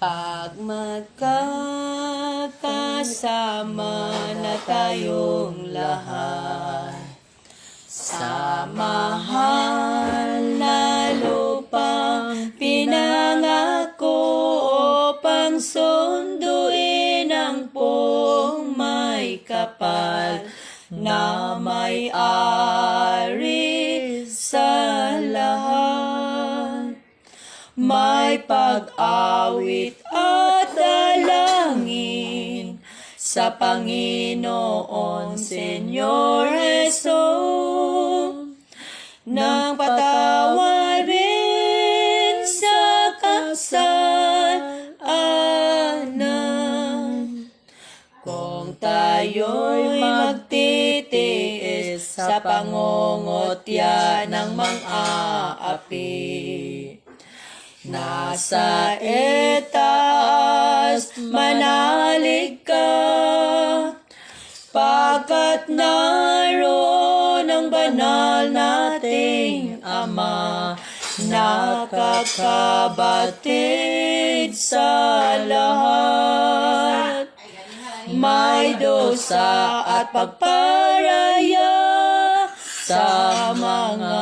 Pag magkakasama na tayong lahat sa mahal na lupang pinangako upang sunduin ang pong may kapal na may-ari sa lahat. May pag-awit at dalangin sa Panginoon Senyor Jesus, nang patawarin sa kasalanan. Kung tayo'y magtitiis sa pangungutya ng mang-aapi, nasa itaas manalig ka, pagkat naroon ang banal nating Ama, nakakabatid sa lahat. May dusa at pagparaya sa mga